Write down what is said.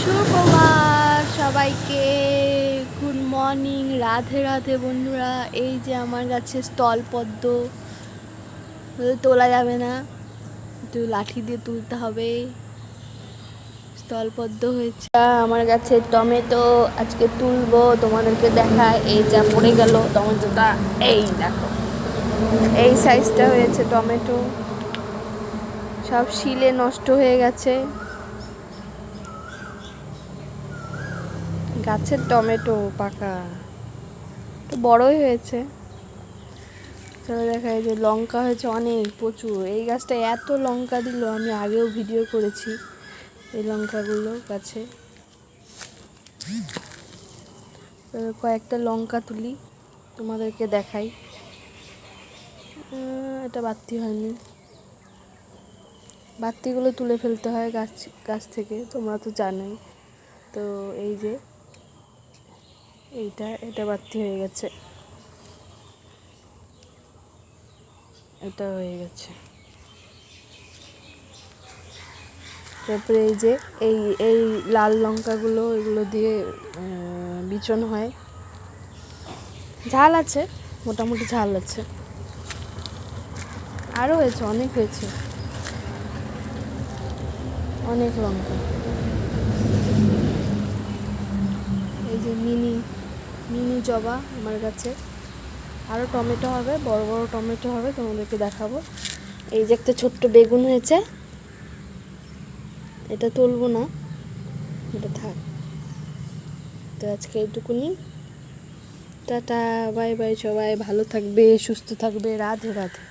সুপ্রভাত সবাইকে, good morning, Radhe Radhe বন্ধুরা। এই যে আমার গাছে স্থলপদ্ম, তোলা যাবে না, একটু লাঠি দিয়ে তুলতে হবে। স্থলপদ্ম হয়েছে। আমার গাছে টমেটো আজকে তুলবো, তোমাদেরকে দেখায়। এই যা পড়ে গেল টমেটোটা, এই দেখো এই সাইজটা হয়েছে টমেটো, সব শিলে নষ্ট হয়ে গেছে। গাছের টমেটো পাকা তো বড়ই হয়েছে। চলো দেখাই যে লঙ্কা হয়েছে অনেক, প্রচুর। এই গাছটা এত লঙ্কা দিল, আমি আগেও ভিডিও করেছি এই লঙ্কাগুলো গাছে। কয়েকটা লঙ্কা তুলি, তোমাদেরকে দেখাই। এটা বাতি হয়নি, বাতিগুলো তুলে ফেলতে হয় গাছ থেকে, তোমরা তো জানোই। তো এই যে এটা বাতি হয়ে গেছে, এটা হয়ে গেছে। তারপরে এই যে এই লাল লঙ্কাগুলো, এগুলো দিয়ে বিচন হয়। ঝাল আছে, মোটামুটি ঝাল আছে। আরও হয়েছে, অনেক হয়েছে, অনেক লঙ্কা। এই যে মিনি জবা আমার কাছে। আরও টমেটো হবে, বড় বড় টমেটো হবে, তোমাদেরকে দেখাবো। এই যে একটা ছোট্ট বেগুন হয়েছে, এটা তুলবো না, এটা থাক। তো আজকে এইটুকুনি, টাটা, বাই বাই। সবাই ভালো থাকবে, সুস্থ থাকবে, রাধে রাধে।